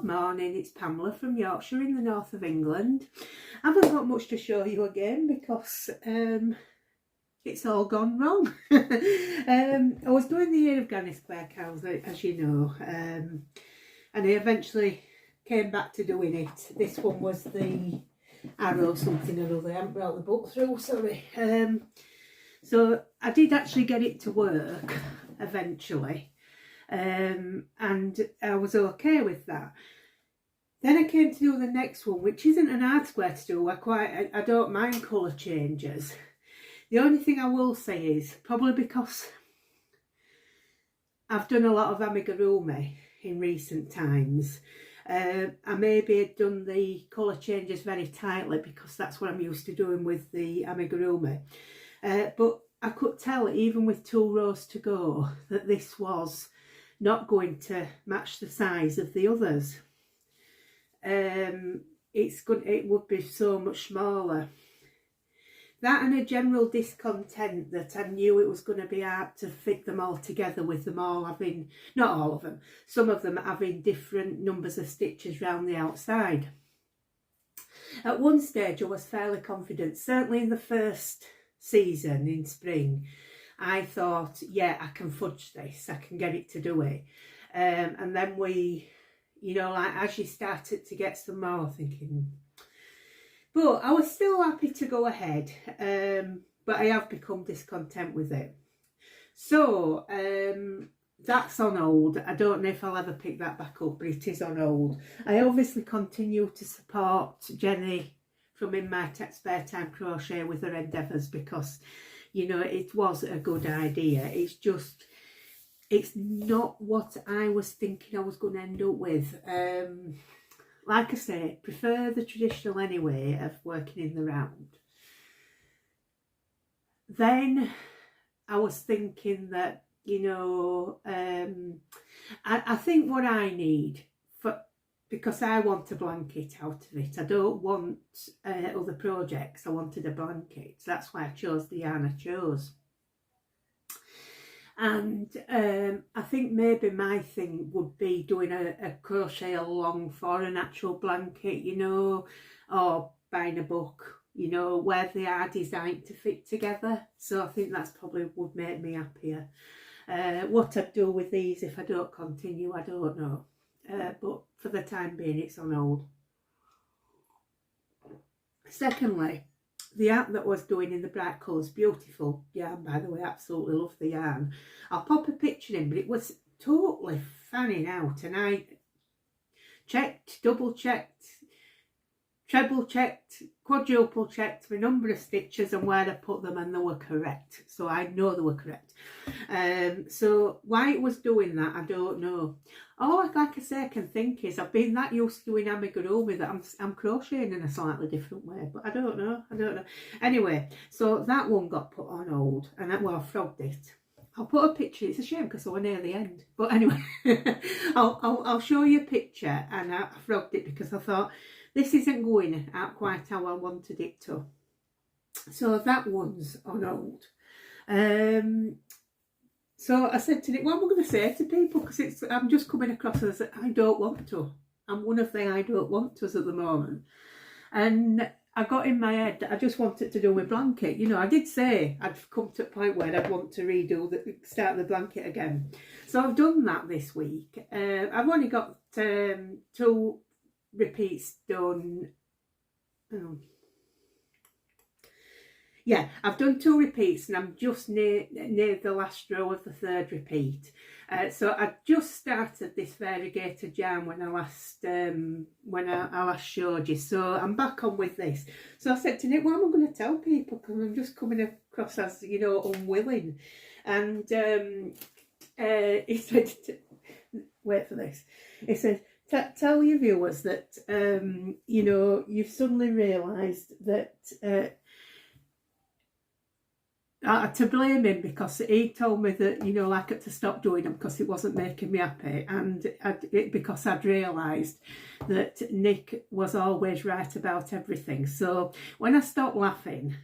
morning, it's Pamela from Yorkshire in the north of England. I haven't got much to show you again because it's all gone wrong. I was doing the Year of Granny Square cows, as you know, and I eventually came back to doing it. This one was the Arrow something or other. I haven't brought the book through, sorry. So I did actually get it to work eventually. And I was okay with that. Then I came to do the next one, which isn't an hard square to do. I don't mind colour changes. The only thing I will say is, probably because I've done a lot of amigurumi in recent times, I maybe had done the colour changes very tightly because that's what I'm used to doing with the amigurumi. But I could tell, even with 2 rows to go, that this was not going to match the size of the others. It would be so much smaller. That and a general discontent that I knew it was going to be hard to fit them all together, with them all having, not all of them, some of them having different numbers of stitches round the outside. At one stage I was fairly confident, certainly in the first season in spring. I thought, yeah, I can fudge this, I can get it to do it. And then we, you know, like as you started to get some more, thinking, but I was still happy to go ahead. But I have become discontent with it. So that's on hold. I don't know if I'll ever pick that back up, but it is on hold. I obviously continue to support Jenny from In My Spare Time Crochet with her endeavours, because, you know, it was a good idea. It's just, it's not what I was thinking I was going to end up with. Like I say, prefer the traditional anyway of working in the round. Then I was thinking that, you know, I think what I need, because I want a blanket out of it. I don't want other projects. I wanted a blanket. So that's why I chose the yarn I chose. And I think maybe my thing would be doing a crochet along for an actual blanket, you know, or buying a book, you know, where they are designed to fit together. So I think that's probably would make me happier. What I'd do with these if I don't continue, I don't know. But for the time being, it's on hold. Secondly, the yarn that I was doing in the bright colours, beautiful yarn, by the way, absolutely love the yarn. I'll pop a picture in, but it was totally fanning out, and I checked, double checked, treble checked, quadruple checked the number of stitches and where I put them, and they were correct. So I know they were correct. So why it was doing that, I don't know. All like I say I can think is I've been that used to doing amigurumi that I'm crocheting in a slightly different way, but I don't know. Anyway, so that one got put on hold, and I frogged it. I'll put a picture. It's a shame because I was near the end, but anyway, I'll show you a picture. And I frogged it because I thought this isn't going out quite how I wanted it to. So that one's on hold. So I said to Nick, what am I going to say to people? Because I'm just coming across as I don't want to. I'm one of the I don't want to's at the moment. And I got in my head that I just wanted to do my blanket. You know, I did say I'd come to a point where I'd want to start the blanket again. So I've done that this week. I've only got 2 repeats done. Yeah, I've done 2 repeats, and I'm just near the last row of the 3rd repeat. So I just started this variegated yarn when I last showed you. So I'm back on with this. So I said to Nick, what am I going to tell people? Because I'm just coming across as, you know, unwilling. And he said, wait for this. He said, tell your viewers that, you know, you've suddenly realised that to blame him because he told me that, you know, like to stop doing them because it wasn't making me happy, and because I'd realised that Nick was always right about everything. So when I stopped laughing,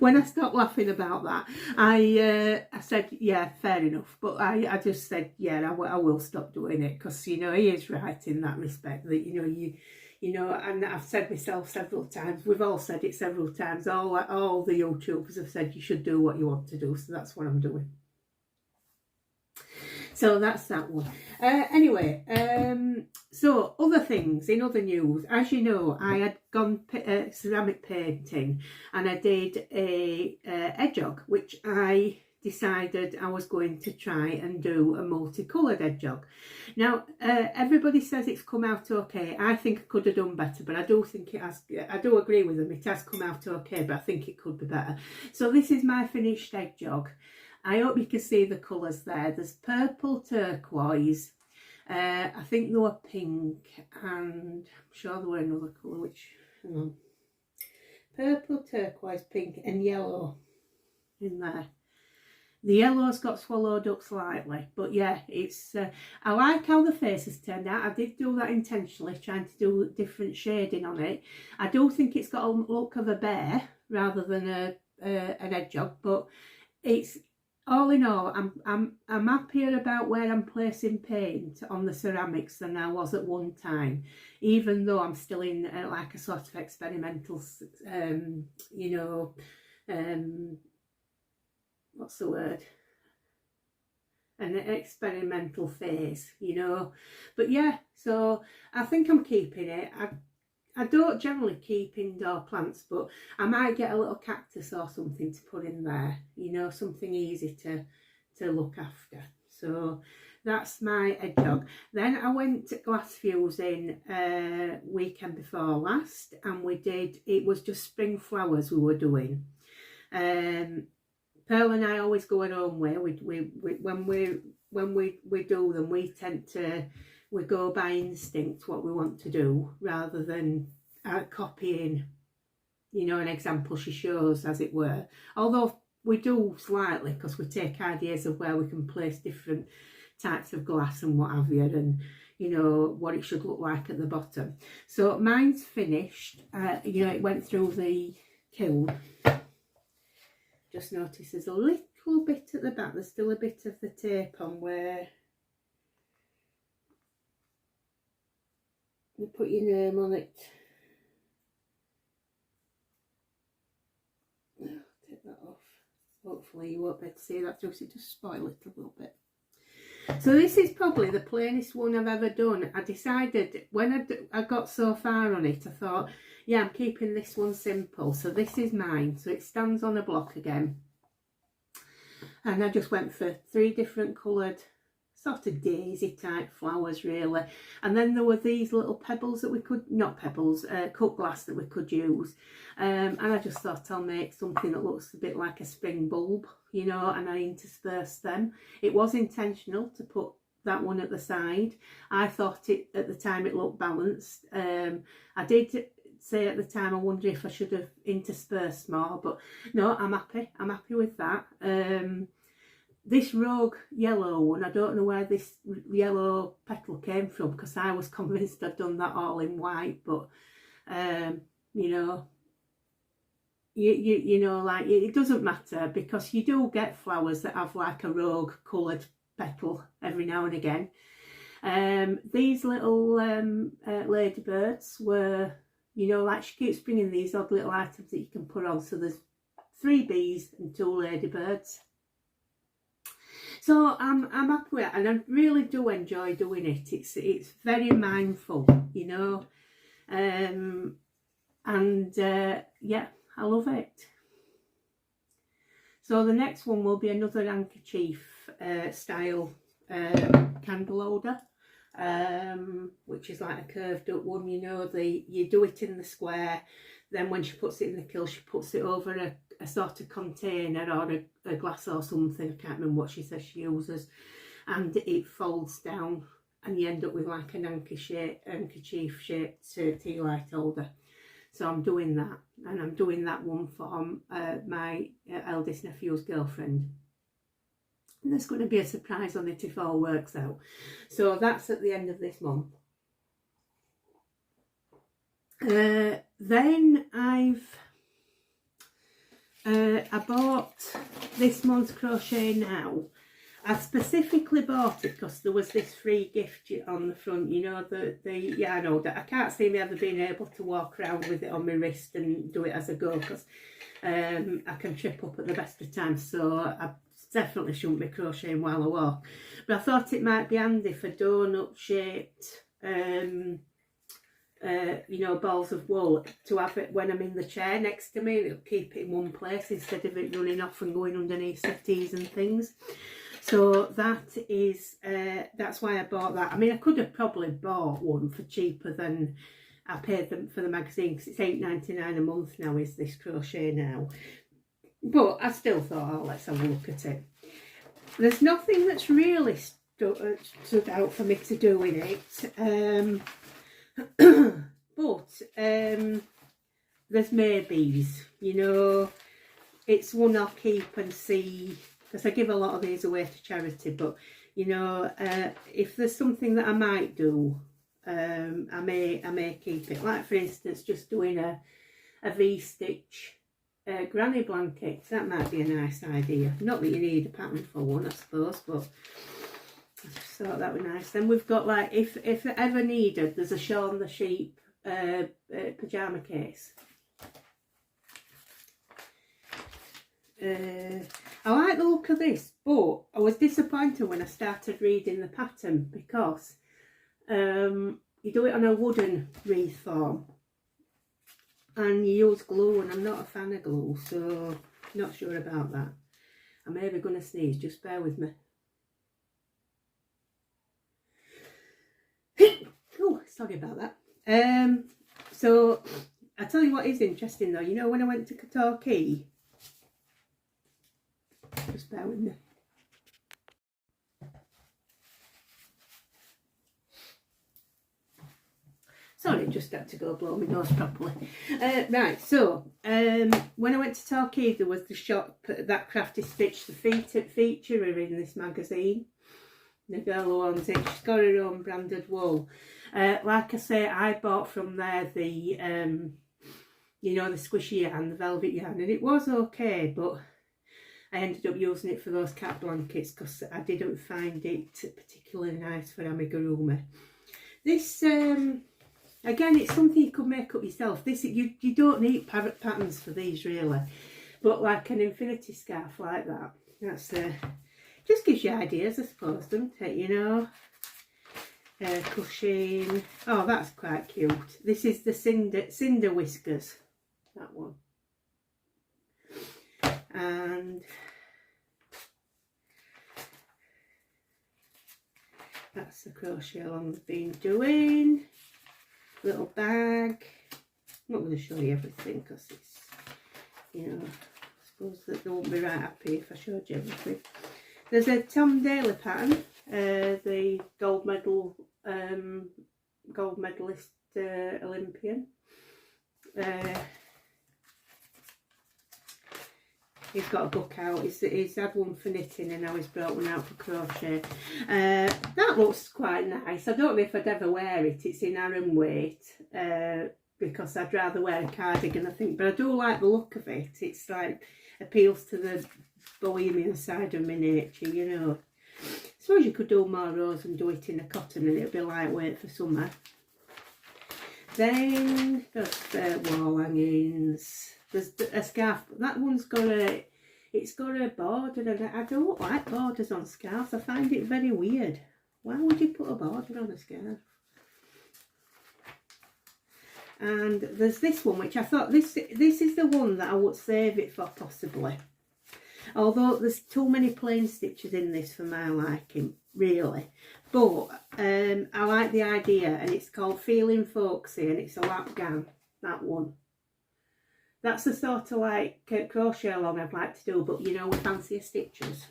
when I stopped laughing about that, I said, yeah, fair enough. But I just said, yeah, I will stop doing it, because, you know, he is right in that respect, that, you know, and I've said myself several times, we've all said it several times, all the YouTubers have said you should do what you want to do, so that's what I'm doing. So that's that one. Anyway, so other things in other news. As you know, I had gone ceramic painting, and I did a hedgehog, which I decided I was going to try and do a multicoloured hedgehog. Now, everybody says it's come out okay. I think I could have done better, but I do think it has. I do agree with them. It has come out okay, but I think it could be better. So this is my finished hedgehog. I hope you can see the colours there. There's purple, turquoise, I think there were pink, and I'm sure there were another colour, which, hang on, purple, turquoise, pink and yellow in there. The yellow's got swallowed up slightly, but yeah, it's, I like how the face has turned out. I did do that intentionally, trying to do different shading on it. I do think it's got a look of a bear rather than an hedgehog, but it's, all in all, I'm happier about where I'm placing paint on the ceramics than I was at one time, even though I'm still in like a sort of experimental, you know, what's the word? An experimental phase, you know. But yeah, so I think I'm keeping it. I don't generally keep indoor plants, but I might get a little cactus or something to put in there, you know, something easy to look after. So that's my hedgehog. Then I went to glass fusing weekend before last, and it was just spring flowers we were doing. Pearl and I always go our own way. When we do them, we go by instinct what we want to do, rather than copying, you know, an example she shows, as it were. Although we do slightly, because we take ideas of where we can place different types of glass and what have you, and, you know, what it should look like at the bottom. So mine's finished. You know, it went through the kiln. Just notice there's a little bit at the back. There's still a bit of the tape on where you put your name on it. Take that off. Hopefully you won't be able to see that, just it just spoil it a little bit. So this is probably the plainest one I've ever done. I decided when I got so far on it, I thought, yeah, I'm keeping this one simple. So this is mine. So it stands on a block again. And I just went for 3 different coloured, sort of daisy type flowers really. And then there were these little pebbles that we could, not pebbles, cut glass that we could use. And I just thought I'll make something that looks a bit like a spring bulb, you know, and I interspersed them. It was intentional to put that one at the side. I thought at the time it looked balanced. I did say at the time I wonder if I should have interspersed more, but no, I'm happy with that. This rogue yellow one, I don't know where this yellow petal came from, because I was convinced I'd done that all in white, but you know, you know, like, it doesn't matter, because you do get flowers that have like a rogue coloured petal every now and again. These little ladybirds were, you know, like, she keeps bringing these odd little items that you can put on. So there's 3 bees and 2 ladybirds. So I'm happy with it, and I really do enjoy doing it. It's very mindful, you know, and yeah, I love it. So the next one will be another handkerchief style candle holder, which is like a curved up one, you know, you do it in the square, then when she puts it in the kiln, she puts it over a sort of container or a glass or something. I can't remember what she says she uses, and it folds down and you end up with like an handkerchief shaped tea light holder. So I'm doing that, and I'm doing that one for my eldest nephew's girlfriend. And there's going to be a surprise on it if all works out. So that's at the end of this month. Then I've I bought this month's Crochet Now. I specifically bought it because there was this free gift on the front, you know, yeah, I know that I can't see me ever being able to walk around with it on my wrist and do it as I go, because I can trip up at the best of times, so I definitely shouldn't be crocheting while I walk. But I thought it might be handy for donut shaped you know, balls of wool, to have it when I'm in the chair next to me. It'll keep it in one place instead of it running off and going underneath settees and things. So that is that's why I bought that. I mean, I could have probably bought one for cheaper than I paid them for the magazine, because it's $8.99 a month now, is this Crochet Now. But I still thought, oh, let's have a look at it. There's nothing that's really stood out for me to do in it. But there's maybes, you know. It's one I'll keep and see, because I give a lot of these away to charity. But you know, if there's something that I might do, I may keep it. Like for instance, just doing a V-stitch granny blanket. That might be a nice idea. Not that you need a pattern for one, I suppose, but I just thought that was nice. Then we've got, like, if ever needed, there's a Shaun the Sheep pyjama case. I like the look of this, but I was disappointed when I started reading the pattern, because you do it on a wooden wreath form and you use glue, and I'm not a fan of glue, so not sure about that. I'm maybe going to sneeze, just bear with me. Oh, sorry about that. So I tell you what is interesting though, you know, when I went to Torquay, just bear with me. Sorry, just had to go blow my nose properly. Right, so when I went to Torquay, there was the shop that Crafty Stitch, the feature in this magazine. The girl who owns it, she's got her own branded wool. Like I say, I bought from there the, you know, the squishy yarn, the velvet yarn, and it was okay, but I ended up using it for those cat blankets because I didn't find it particularly nice for amigurumi. This, again, it's something you could make up yourself. This, you don't need patterns for these really, but like an infinity scarf like that, that's just gives you ideas, I suppose, doesn't it, you know. Cushion. Oh, that's quite cute. This is the cinder whiskers, that one. And that's the crochet along I've been doing. Little bag. I'm not going to show you everything because it's, you know, I suppose that they won't be right happy if I showed you everything. There's a Tom Daly pattern, the gold medalist Olympian. He's got a book out. He's had one for knitting and now he's brought one out for crochet. That looks quite nice. I don't know if I'd ever wear it. It's in Aran weight because I'd rather wear a cardigan, I think. But I do like the look of it. It's like appeals to the bohemian side of my nature, you know. I suppose you could do more rows and do it in a cotton and it'd be lightweight for summer. Then there's wall hangings. There's a scarf, but that one's got it's got a border, and I don't like borders on scarves. I find it very weird. Why would you put a border on a scarf? And there's this one, which I thought this is the one that I would save it for possibly. Although there's too many plain stitches in this for my liking, really. But I like the idea, and it's called Feeling Folksy, and it's a lap gown, that one. That's the sort of like crochet along I'd like to do, but you know, with fancier stitches.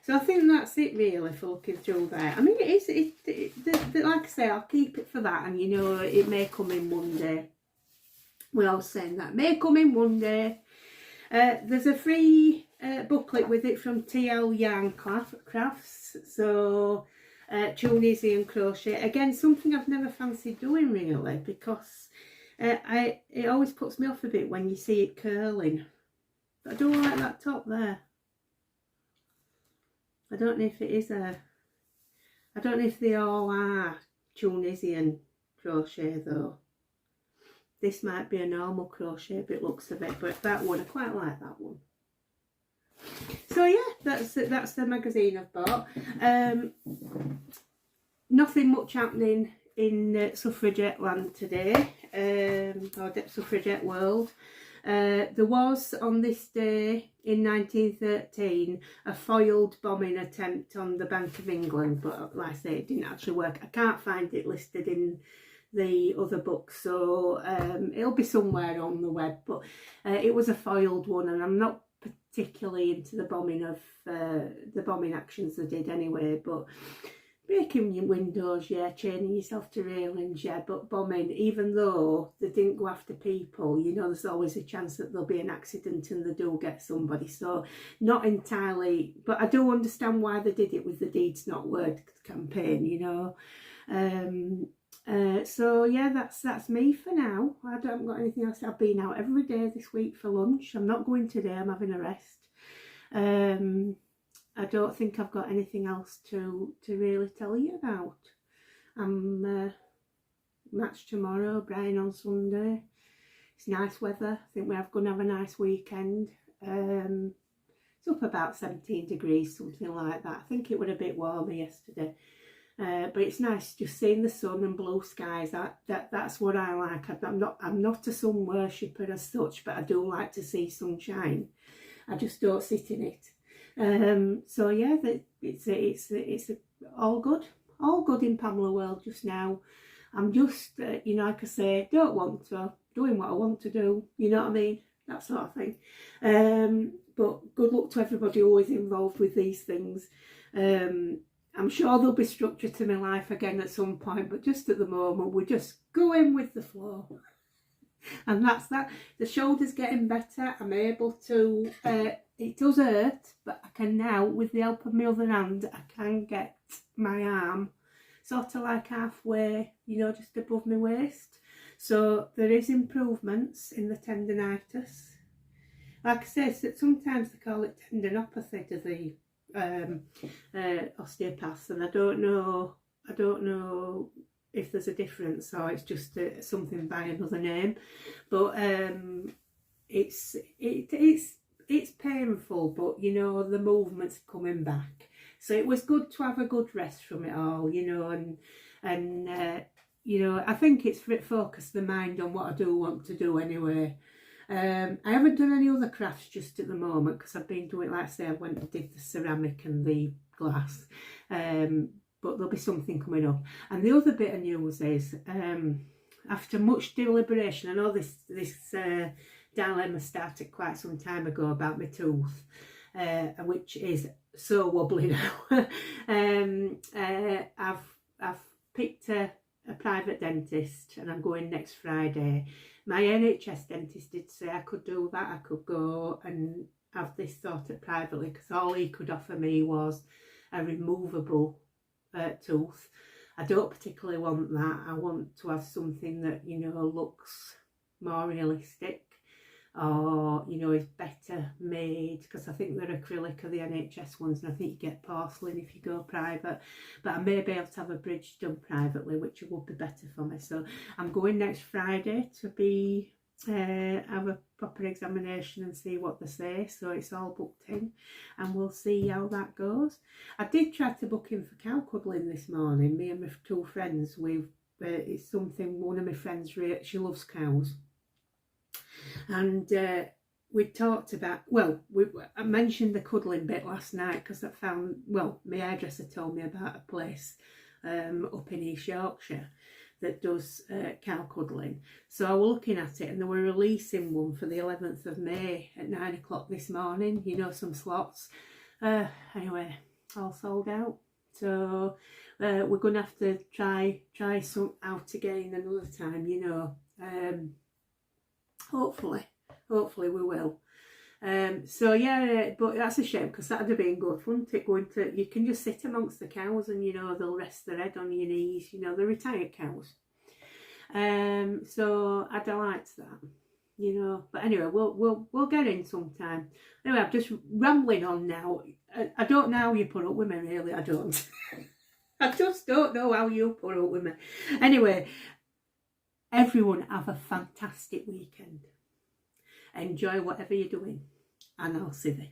So I think that's it really for looking through there. I mean, like I say, I'll keep it for that, and you know, it may come in one day. We're all saying that may come in one day. There's a free booklet with it from TL Yarn Crafts, so tune easy and crochet. Again, something I've never fancied doing really, because It always puts me off a bit when you see it curling. But I don't like that top there. I don't know if it is I don't know if they all are Tunisian crochet though. This might be a normal crochet, but it looks a bit. But that one, I quite like that one. So yeah, that's the magazine I've bought. Nothing much happening in suffragette land today, or suffragette world. There was on this day in 1913 a foiled bombing attempt on the Bank of England, but like I say, it didn't actually work. I can't find it listed in the other book, so it'll be somewhere on the web, but it was a foiled one, and I'm not particularly into the bombing actions they did anyway, but breaking your windows, yeah, chaining yourself to railings, yeah, but bombing, even though they didn't go after people, you know, there's always a chance that there'll be an accident and they do get somebody, so not entirely, but I do understand why they did it with the Deeds Not Word campaign, you know. So yeah, that's me for now. I haven't got anything else. I've been out every day this week for lunch. I'm not going today, I'm having a rest. I don't think I've got anything else to really tell you about. I'm match tomorrow, Brian on Sunday. It's nice weather. I think we're going to have a nice weekend. It's up about 17 degrees, something like that. I think it was a bit warmer yesterday. But it's nice just seeing the sun and blue skies. That's what I like. I'm not a sun worshipper as such, but I do like to see sunshine. I just don't sit in it. So yeah, it's all good in Pamela world just now. I'm just you know, like I say, don't want to, doing what I want to do, you know what I mean, that sort of thing. But good luck to everybody who is involved with these things. I'm sure there'll be structure to my life again at some point, but just at the moment we're just going with the flow. And that's that. The shoulder's getting better. I'm able to, it does hurt, but I can now, with the help of my other hand, I can get my arm sort of like halfway, you know, just above my waist. So there is improvements in the tendinitis. Like I say, sometimes they call it tendinopathy to the osteopaths, and I don't know if there's a difference or it's just something by another name, but it's painful, but you know, the movement's coming back, so it was good to have a good rest from it all, you know, and you know, I think it's focused the mind on what I do want to do anyway. I haven't done any other crafts just at the moment because I've been doing, like I say, I went and did the ceramic and the glass, but there'll be something coming up. And the other bit of news is, after much deliberation, I know this dilemma started quite some time ago about my tooth, which is so wobbly now. I've picked a private dentist and I'm going next Friday. My NHS dentist did say I could do that, I could go and have this sorted privately, because all he could offer me was a removable tooth. I don't particularly want that. I want to have something that, you know, looks more realistic, or, you know, is better made, because I think they're acrylic are the NHS ones, and I think you get porcelain if you go private, but I may be able to have a bridge done privately, which would be better for me. So I'm going next Friday to be have a proper examination and see what they say, so it's all booked in and we'll see how that goes. I did try to book in for cow cuddling this morning, me and my two friends. It's something, one of my friends, she loves cows, and we talked about, well, I mentioned the cuddling bit last night because I found, well, my hairdresser told me about a place up in East Yorkshire that does cow cuddling. So I was looking at it and they were releasing one for the 11th of May at 9 o'clock this morning, you know, some slots. Anyway, all sold out. So we're going to have to try some out again another time, you know. Hopefully we will. So yeah, but that's a shame because that'd have been good, wouldn't it? Going to, you can just sit amongst the cows and, you know, they'll rest their head on your knees, you know, the retired cows. So I liked that, you know. But anyway, we'll get in sometime. Anyway, I'm just rambling on now. I don't know how you put up with me, really. I don't. I just don't know how you put up with me. Anyway, everyone have a fantastic weekend. Enjoy whatever you're doing, and I'll see you.